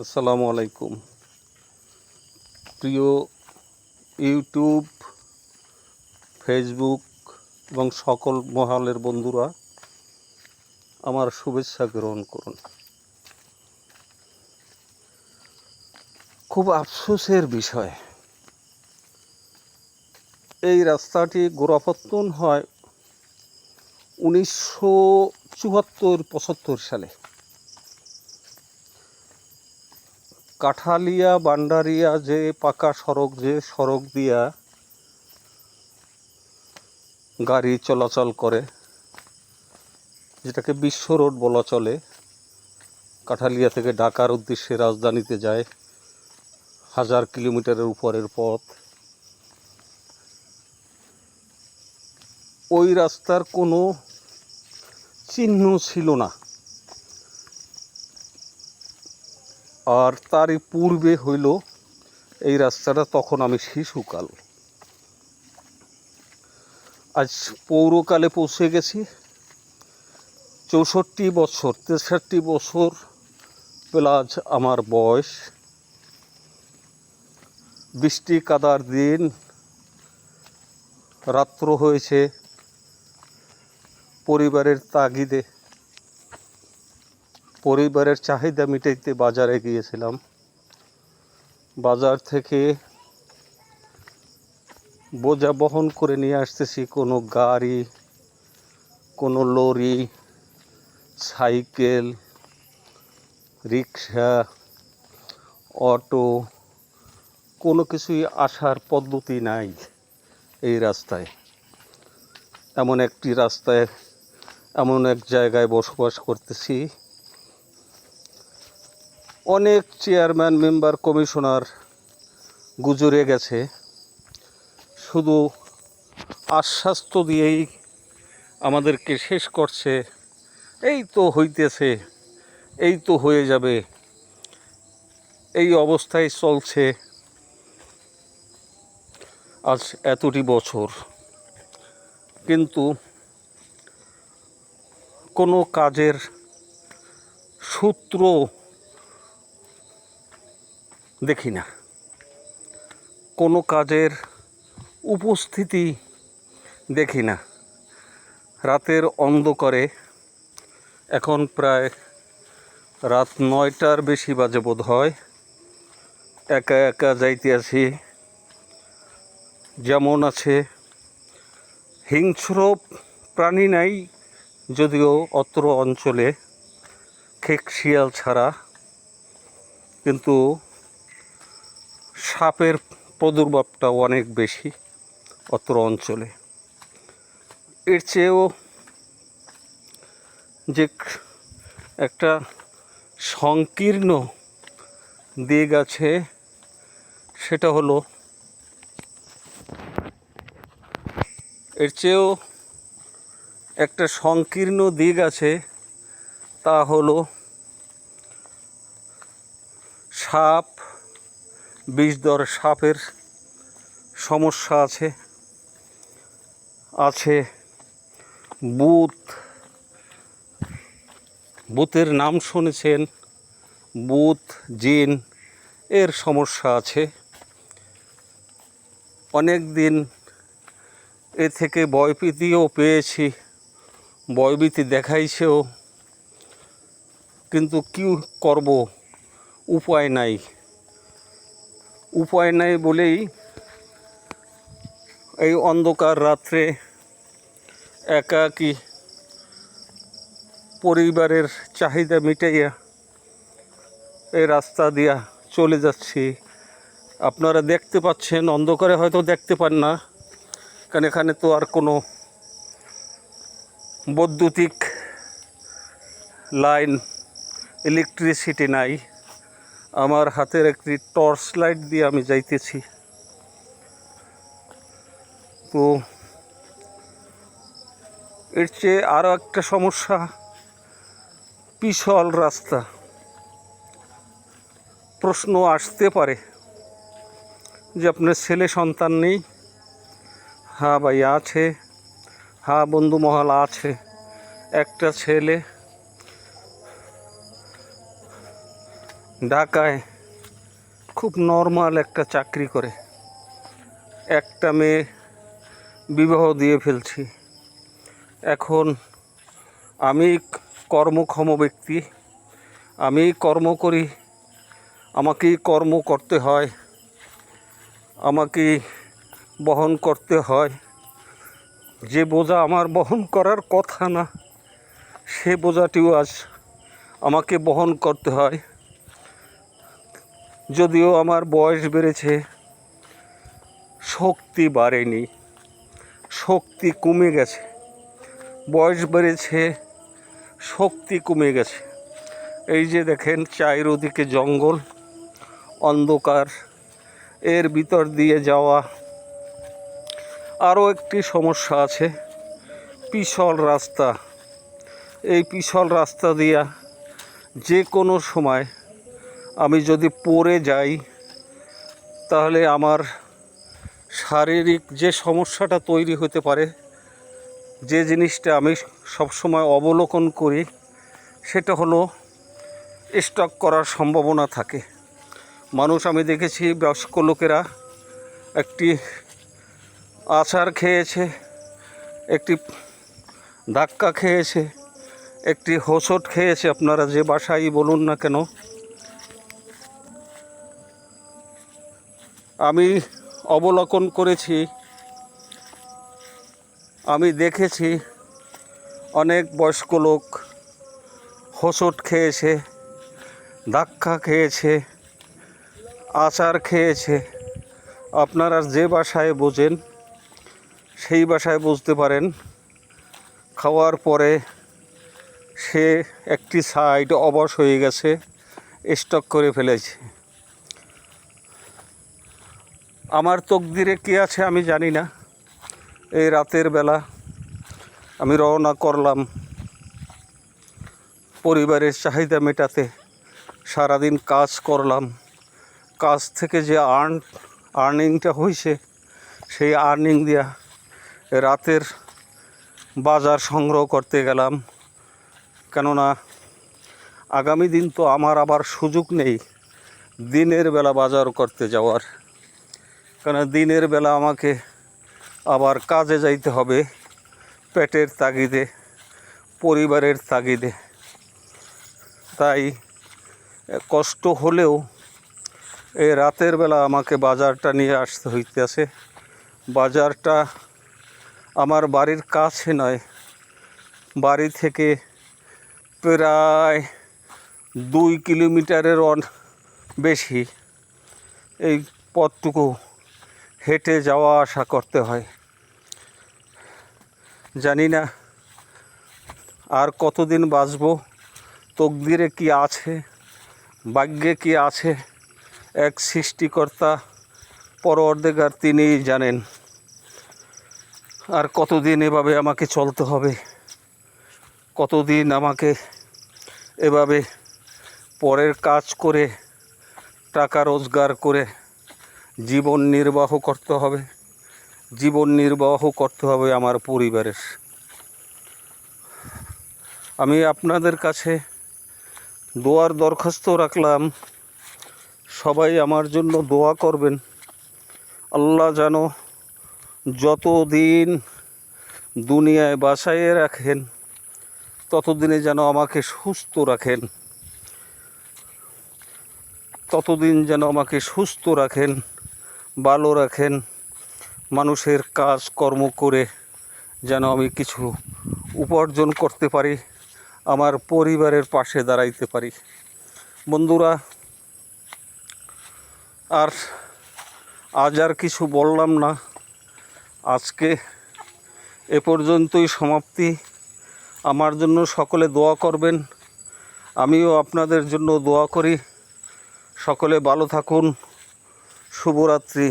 আসসালামু আলাইকুম। প্রিয় ইউটিউব, ফেসবুক এবং সকল মহলের বন্ধুরা, আমার শুভেচ্ছা গ্রহণ করুন। খুব আফসোসের বিষয়, এই রাস্তাটি গোড়াপত্তন হয় 1974-75 সালে। কাঠালিয়া বান্ডারিয়া যে পাকা সড়ক, যে সড়ক দিয়া গাড়ি চলাচল করে, যেটাকে বিশ্ব রোড বলা চলে, কাঠালিয়া থেকে ঢাকার উদ্দেশ্যে রাজধানীতে যায় 1000 কিলোমিটারের উপরের পথ। ওই রাস্তার কোনো চিহ্ন ছিল না, আর তারই পূর্বে হইল এই রাস্তাটা, তখন আমি শিশুকাল। আজ পৌরকালে পৌঁছে গেছি। 64 বছর, 63 বছর প্লাস আমার বয়স। বৃষ্টি কাদার দিন, রাত্র হয়েছে। পরিবারের তাগিদে, পরিবারের চাহিদা মিটাইতে বাজারে গিয়েছিলাম। বাজার থেকে বোঝা বহন করে নিয়ে আসতেছি কোনো গাড়ি, কোনো লরি, সাইকেল, রিক্সা, অটো, কোনো কিছুই আসার পদ্ধতি নাই এই রাস্তায়। এমন একটি রাস্তায়, এমন এক জায়গায় বসবাস করতেছি। অনেক চেয়ারম্যান, মেম্বার, কমিশনার গুজরে গেছে, শুধু আশ্বাস তো দিয়েই আমাদেরকে শেষ করছে। এই তো হইতেছে, এই তো হয়ে যাবে, এই অবস্থায় চলছে আজ এতটি বছর, কিন্তু কোনো কাজের সূত্র দেখি না, কোনো কাজের উপস্থিতি দেখি না। রাতের অন্ধকারে, এখন প্রায় রাত 9টার বেশি বাজে বোধ হয়, একা একা যাইতে আছি। যেমন আছে, হিংস্র প্রাণী নাই যদিও অত্র অঞ্চলে, খেক শিয়াল ছাড়া, কিন্তু সাপের প্রাদুর্ভাবটাও অনেক বেশি অত্র অঞ্চলে। এর চেয়েও যে একটা সংকীর্ণ দিক আছে, সেটা হলো, এর চেয়েও একটা সংকীর্ণ দিক আছে, তা হলো সাপ, বিষধর সাপের সমস্যা আছে। আছে ভূতের নাম শুনেছেন, ভূত, জিন, এর সমস্যা আছে। অনেক দিন এ থেকে ভয়ভীতিও পেয়েছি, ভয়ভীতি দেখাইছেও, কিন্তু কি করব, উপায় নাই। উপায় নাই বলেই এই অন্ধকার রাত্রে একাকী পরিবারের চাহিদা মিটাইয়া এই রাস্তা দিয়া চলে যাচ্ছি। আপনারা দেখতে পাচ্ছেন, অন্ধকারে হয়তো দেখতে পান না, কারণ এখানে তো আর কোনো বৈদ্যুতিক লাইন, ইলেকট্রিসিটি নাই। আমার হাতের একটি টর্চ লাইট দিয়ে আমি যাইতেছি। তো এর চেয়ে আরও একটা সমস্যা, পিছল রাস্তা। প্রশ্ন আসতে পারে যে আপনার ছেলে সন্তান নেই? হ্যাঁ ভাই আছে, হ্যাঁ বন্ধু মহল আছে। একটা ছেলে ঢাকায় খুব নর্মাল একটা চাকরি করে একটা মেয়ে বিবাহ দিয়ে ফেলছি। এখন আমি কর্মক্ষম ব্যক্তি, আমি কর্ম করি, আমাকেই কর্ম করতে হয়, আমাকেই বহন করতে হয়। যে বোঝা আমার বহন করার কথা না, সে বোঝাটিও আজ আমাকে বহন করতে হয়। যদিও আমার বয়স বেড়েছে, শক্তি বাড়েনি, শক্তি কমে গেছে। বয়স বেড়েছে, শক্তি কমে গেছে। এই যে দেখেন চারিদিকে জঙ্গল, অন্ধকার, এর ভিতর দিয়ে যাওয়া। আরও একটি সমস্যা আছে, পিছল রাস্তা। এই পিছল রাস্তা দিয়া যে কোনো সময় আমি যদি পড়ে যাই, তাহলে আমার শারীরিক যে সমস্যাটা তৈরি হতে পারে, যে জিনিসটা আমি সবসময় অবলোকন করি, সেটা হলো স্ট্রোক করার সম্ভাবনা থাকে। মানুষ আমি দেখেছি, বয়স্ক লোকেরা একটি আছাড় খেয়েছে, একটি ধাক্কা খেয়েছে, একটি হোঁচট খেয়েছে, আপনারা যে বাসায় বলুন না কেন। আমি অবলোকন করেছি, আমি দেখেছি অনেক বয়স্ক লোক হোঁচট খেয়েছে, ধাক্কা খেয়েছে, আছাড় খেয়েছে। আপনারা যে বাসায় বোঝেন সেই বাসায় বুঝতে পারেন। খাওয়ার পরে সে একটি সাইড অবশ হয়ে গেছে, স্ট্রোক করে ফেলেছে। আমার তকদিরে কী আছে আমি জানি না। এই রাতের বেলা আমি রওনা করলাম পরিবারের চাহিদা মেটাতে। সারাদিন কাজ করলাম, কাজ থেকে যে আর্নিংটা হয়েছে, সেই আর্নিং দিয়া রাতের বাজার সংগ্রহ করতে গেলাম। কেননা আগামী দিন তো আমার আবার সুযোগ নেই দিনের বেলা বাজার করতে যাওয়ার। কেন দিনের বেলা আমাকে আবার কাজে যাইতে হবে, পেটের তাগিদে, পরিবারের তাগিদে। তাই কষ্ট হলেও এই রাতের বেলা আমাকে বাজারটা নিয়ে আসতে হইতেছে। বাজারটা আমার বাড়ির কাছে নয়, বাড়ি থেকে প্রায় 2 কিলোমিটারের বেশি এই পথটুকু হেঁটে যাওয়া আসা করতে হয়। জানি না আর কতদিন বাঁচব, তকদিরে কি আছে, ভাগ্যে কি আছে, এক সৃষ্টিকর্তা পরওয়ারদিগার তিনিই জানেন। আর কতদিন এভাবে আমাকে চলতে হবে, কতদিন আমাকে এভাবে পরের কাজ করে টাকা রোজগার করে জীবন নির্বাহ করতে হবে, জীবন নির্বাহ করতে হবে আমার পরিবারের। আমি আপনাদের কাছে দোয়ার দরখাস্ত রাখলাম, সবাই আমার জন্য দোয়া করবেন। আল্লাহ যেন যতদিন দুনিয়ায় বাঁচাইয়ে রাখেন, ততদিনে যেন আমাকে সুস্থ রাখেন, ততদিন যেন আমাকে সুস্থ রাখেন, ভালো রাখেন। মানুষের কাজ কর্ম করে যেন আমি কিছু উপার্জন করতে পারি, আমার পরিবারের পাশে দাঁড়াইতে পারি। বন্ধুরা, আজ আর কিছু বললাম না, আজকে এ পর্যন্তই সমাপ্তি। আমার জন্য সকলে দোয়া করবেন, আমিও আপনাদের জন্য দোয়া করি। সকলে ভালো থাকুন, শুভরাত্রি।